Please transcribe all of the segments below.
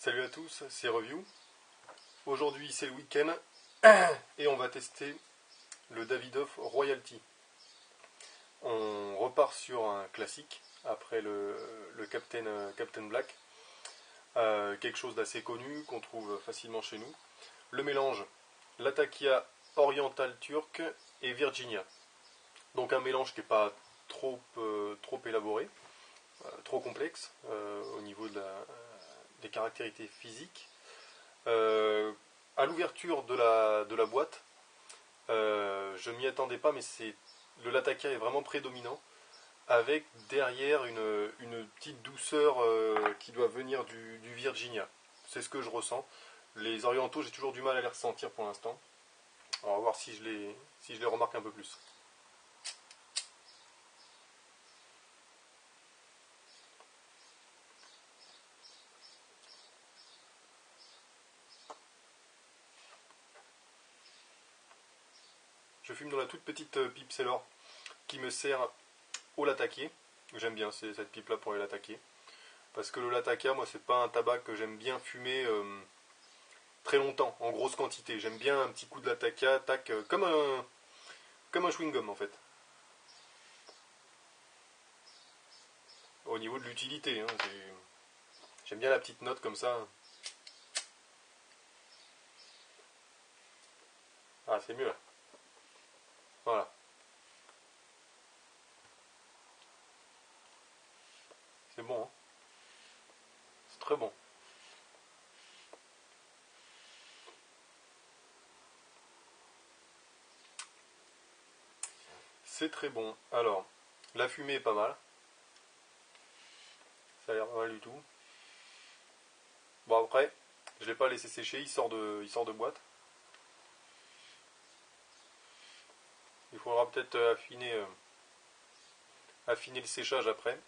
Salut à tous, c'est Review. Aujourd'hui c'est le week-end et on va tester le Davidoff Royalty. On repart sur un classique après le Captain Black. Quelque chose d'assez connu qu'on trouve facilement chez nous. Le mélange Latakia Oriental Turk et Virginia. Donc un mélange qui n'est pas trop élaboré, trop complexe au niveau des caractéristiques physiques. À l'ouverture de la boîte, je m'y attendais pas, mais le Latakia est vraiment prédominant, avec derrière une petite douceur qui doit venir du Virginia. C'est ce que je ressens. Les orientaux, j'ai toujours du mal à les ressentir pour l'instant. On va voir si je les remarque un peu plus. Je fume dans la toute petite pipe Sailor qui me sert au latakié. J'aime bien cette pipe là pour les latakiés. Parce que le latakia, moi, c'est pas un tabac que j'aime bien fumer très longtemps, en grosse quantité. J'aime bien un petit coup de latakia, tac, comme un chewing-gum en fait. Au niveau de l'utilité, hein, j'aime bien la petite note comme ça. Ah, c'est mieux là. Voilà. C'est bon, hein. C'est très bon. C'est très bon. Alors, la fumée est pas mal. Ça a l'air pas mal du tout. Bon, après, je l'ai pas laissé sécher, il sort de boîte. Il faudra peut-être affiner le séchage après.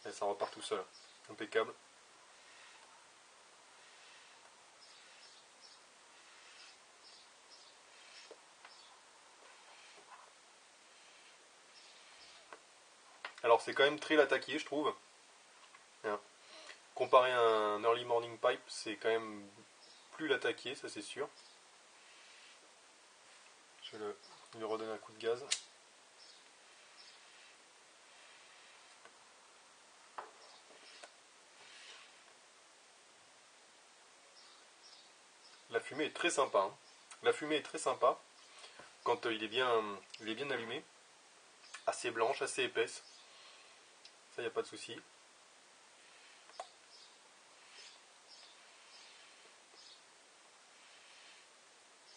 Et ça repart tout seul. Impeccable. Alors c'est quand même très latakié, je trouve. Hein. Comparé à un early morning pipe, c'est quand même plus latakié, ça c'est sûr. Je vais lui redonner un coup de gaz. La fumée est très sympa. Hein. La fumée est très sympa quand il est bien allumé. Assez blanche, assez épaisse. Ça, il n'y a pas de souci.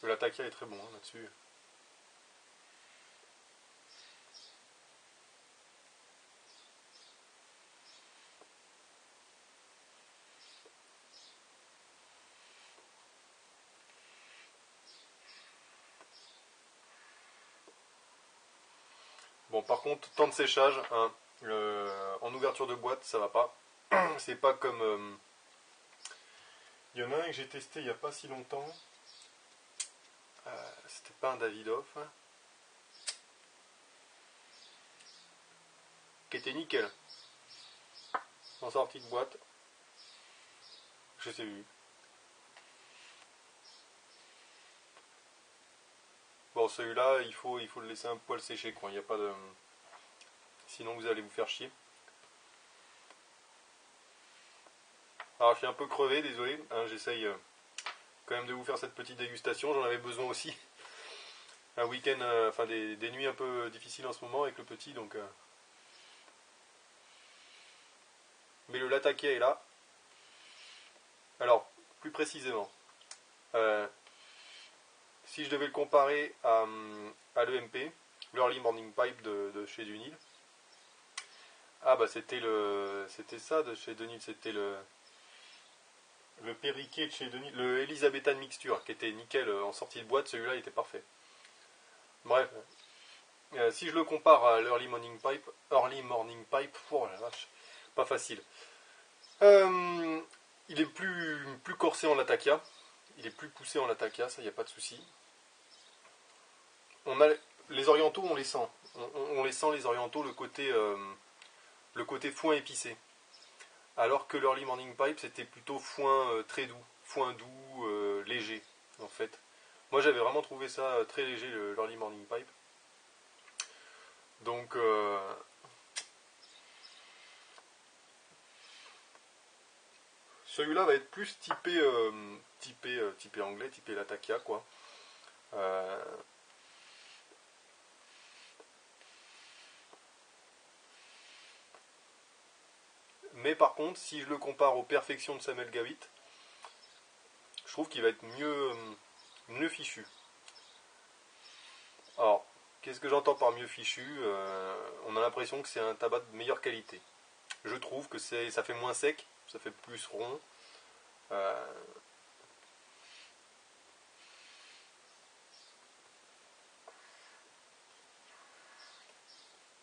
Le latakia est très bon hein, là-dessus. Bon, par contre, temps de séchage, hein, en ouverture de boîte, ça va pas. C'est pas comme. Il y en a un que j'ai testé il n'y a pas si longtemps. C'était pas un Davidoff. Hein, qui était nickel. En sortie de boîte. Je sais vu. Bon, celui-là, il faut le laisser un poil sécher, quoi. Il n'y a pas de. Sinon, vous allez vous faire chier. Alors, je suis un peu crevé, désolé. Hein, j'essaye quand même de vous faire cette petite dégustation. J'en avais besoin aussi. Un week-end, enfin des nuits un peu difficiles en ce moment avec le petit, donc. Mais le latakia est là. Alors, plus précisément, euh, si je devais le comparer à l'EMP, l'Early Morning Pipe de chez Dunhill, ah bah c'était ça de chez Dunhill, c'était le Perriquet de chez Dunhill, le Elizabethan Mixture qui était nickel en sortie de boîte, celui-là était parfait. Bref, si je le compare à l'Early Morning Pipe, oh la vache, pas facile. Il est plus corsé en latakia. il est plus poussé en Latakia, ça, il n'y a pas de souci. On a les orientaux, on les sent. On les sent, les orientaux, le côté foin épicé. Alors que l'Early Morning Pipe, c'était plutôt foin très doux, foin doux, léger, en fait. Moi, j'avais vraiment trouvé ça très léger, l'Early Morning Pipe. Donc, celui-là va être plus typé anglais, typé Latakia, quoi. Euh, mais par contre, si je le compare aux perfections de Samuel Gawit, je trouve qu'il va être mieux fichu. Alors, qu'est-ce que j'entends par mieux fichu? On a l'impression que c'est un tabac de meilleure qualité. Je trouve que ça fait moins sec, ça fait plus rond. Euh,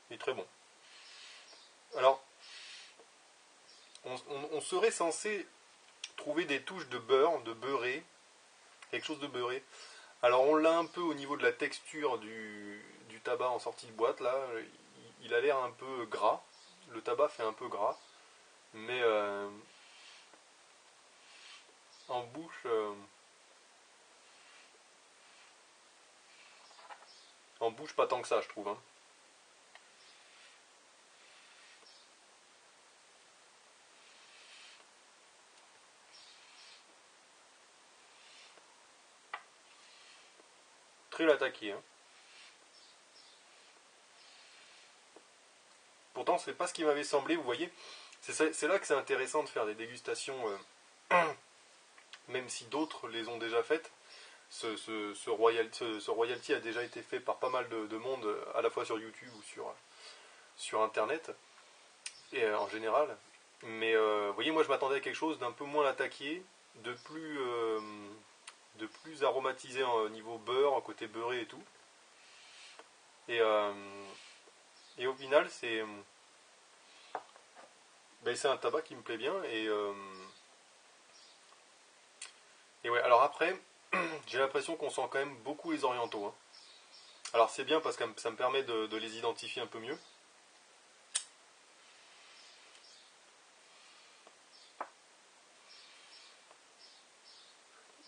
il est très bon. Alors, on serait censé trouver des touches de beurre, de beurré, quelque chose de beurré. Alors on l'a un peu au niveau de la texture du tabac en sortie de boîte, là, il a l'air un peu gras, le tabac fait un peu gras, mais en bouche, pas tant que ça, je trouve, hein. Très l'attaquer, hein. Pourtant c'est pas ce qui m'avait semblé, vous voyez, c'est là que c'est intéressant de faire des dégustations, même si d'autres les ont déjà faites. Ce royalty a déjà été fait par pas mal de monde, à la fois sur YouTube ou sur Internet, et en général. Mais vous voyez, moi je m'attendais à quelque chose d'un peu moins attaqué, de plus aromatisé au niveau beurre, côté beurré et tout. Et, euh, et au final, c'est un tabac qui me plaît bien. Et ouais, alors après, j'ai l'impression qu'on sent quand même beaucoup les orientaux, hein. Alors c'est bien parce que ça me permet de les identifier un peu mieux.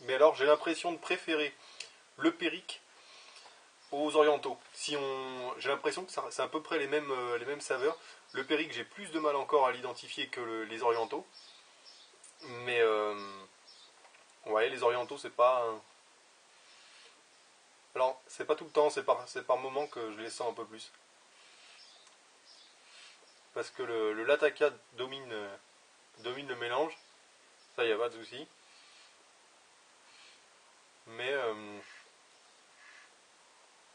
Mais alors j'ai l'impression de préférer le Périque aux orientaux. J'ai l'impression que c'est à peu près les mêmes saveurs. Le Périque, j'ai plus de mal encore à l'identifier que les orientaux. Mais ouais, les orientaux, c'est pas. Alors, c'est pas tout le temps, c'est par moment que je les sens un peu plus. Parce que le Latakia domine le mélange, ça y a pas de souci. Mais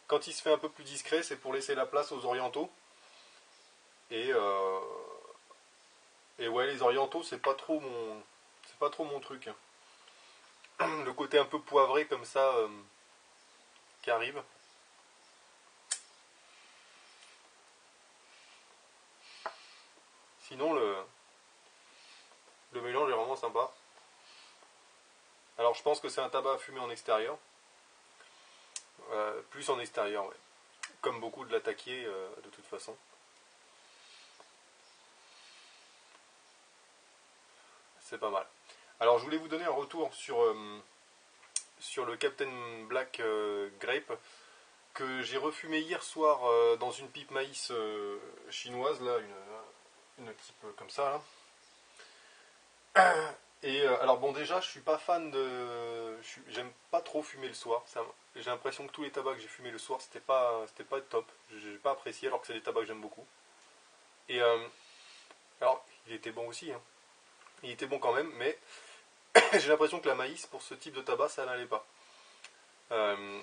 quand il se fait un peu plus discret, c'est pour laisser la place aux orientaux. Et, euh, et ouais, les orientaux, c'est pas trop mon truc, hein. Le côté un peu poivré comme ça qui arrive. Sinon, le mélange est vraiment sympa. Alors, je pense que c'est un tabac à fumer en extérieur. Plus en extérieur, ouais. Comme beaucoup de l'attaquer, de toute façon. C'est pas mal. Alors, je voulais vous donner un retour sur le Captain Black Grape que j'ai refumé hier soir dans une pipe maïs chinoise, là, une type comme ça, là. Et alors bon, déjà je suis pas fan j'aime pas trop fumer le soir. J'ai l'impression que tous les tabacs que j'ai fumés le soir c'était pas top. J'ai pas apprécié alors que c'est des tabacs que j'aime beaucoup. Et alors il était bon aussi, hein. Il était bon quand même, mais j'ai l'impression que la maïs pour ce type de tabac ça n'allait pas. Euh,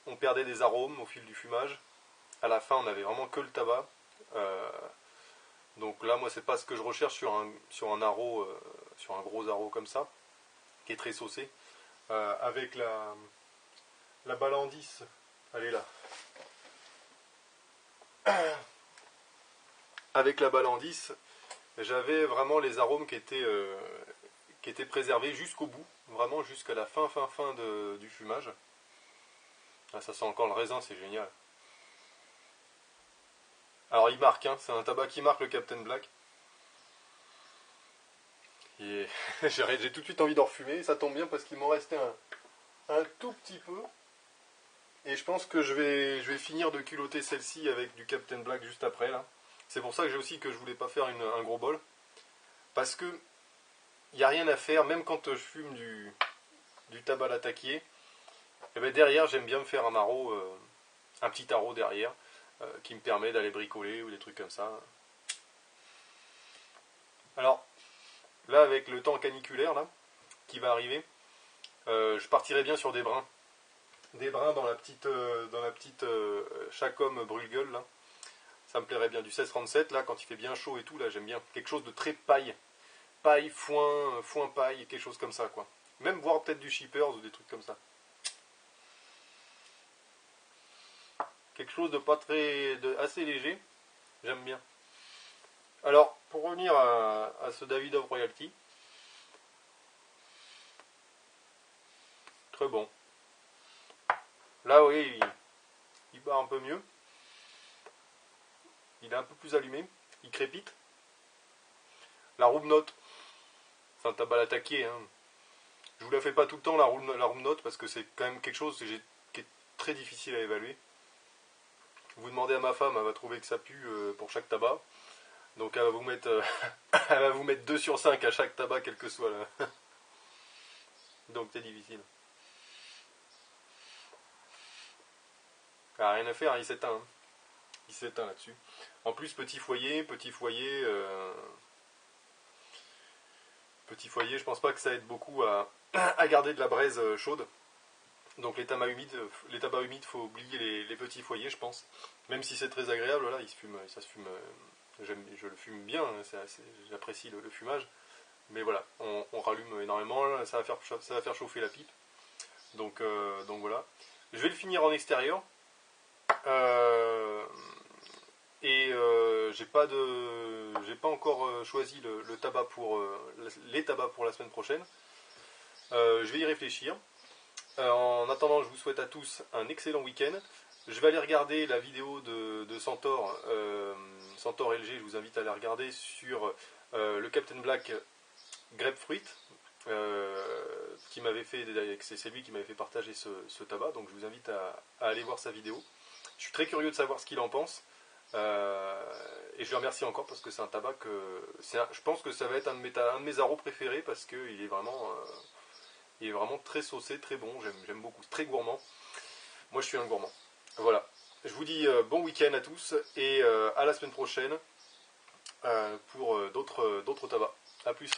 on perdait des arômes au fil du fumage. À la fin on avait vraiment que le tabac. Euh, donc là moi c'est pas ce que je recherche sur un aro, sur un gros aro comme ça, qui est très saucé. Avec la balle en 10, elle est là. Avec la balle en 10, j'avais vraiment les arômes qui était préservé jusqu'au bout, vraiment jusqu'à la fin du fumage. Ah, ça sent encore le raisin, c'est génial. Alors il marque, hein, c'est un tabac qui marque le Captain Black. Et j'ai tout de suite envie d'en refumer, ça tombe bien parce qu'il m'en restait un tout petit peu. Et je pense que je vais finir de culotter celle-ci avec du Captain Black juste après là. C'est pour ça que j'ai aussi que je voulais pas faire un gros bol. Parce que il n'y a rien à faire, même quand je fume du tabac latakié, et ben derrière j'aime bien me faire un haro, un petit haro derrière, qui me permet d'aller bricoler ou des trucs comme ça. Alors, là avec le temps caniculaire là, qui va arriver, je partirai bien sur des brins. Des brins dans la petite Chacom brûle-gueule là. Ça me plairait bien. Du 1637 là, quand il fait bien chaud et tout, là j'aime bien. Quelque chose de très paille. Paille, foin paille, quelque chose comme ça quoi. Même voir peut-être du shippers ou des trucs comme ça. Quelque chose de pas très. Assez léger. J'aime bien. Alors, pour revenir à ce Davidoff Royalty. Très bon. Là oui, il bat un peu mieux. Il est un peu plus allumé. Il crépite. La room note. C'est un tabac latakié. Hein. Je vous la fais pas tout le temps la room note parce que c'est quand même quelque chose qui est très difficile à évaluer. Vous demandez à ma femme, elle va trouver que ça pue pour chaque tabac. Donc elle va vous mettre, elle va vous mettre 2 sur 5 à chaque tabac, quel que soit là. Donc c'est difficile. Ah, rien à faire, il s'éteint. Hein. Il s'éteint là-dessus. En plus, petit foyer, je pense pas que ça aide beaucoup à garder de la braise chaude. Donc les tabacs humides, faut oublier les petits foyers, je pense. Même si c'est très agréable, là, ça se fume. Je le fume bien, hein, j'apprécie le fumage. Mais voilà, on rallume énormément, là, ça va faire chauffer la pipe. Donc voilà. Je vais le finir en extérieur. J'ai pas encore choisi le tabac les tabacs pour la semaine prochaine. Je vais y réfléchir. En attendant, je vous souhaite à tous un excellent week-end. Je vais aller regarder la vidéo de Centaure, Centaure LG, je vous invite à la regarder sur le Captain Black Grapefruit, qui m'avait fait, c'est lui qui m'avait fait partager ce tabac, donc je vous invite à aller voir sa vidéo. Je suis très curieux de savoir ce qu'il en pense, et je le remercie encore parce que c'est un tabac je pense que ça va être un de mes aros préférés parce qu'il est vraiment très saucé, très bon, j'aime beaucoup, très gourmand. Moi je suis un gourmand. Voilà. Je vous dis bon week-end à tous et à la semaine prochaine pour d'autres tabacs. A plus.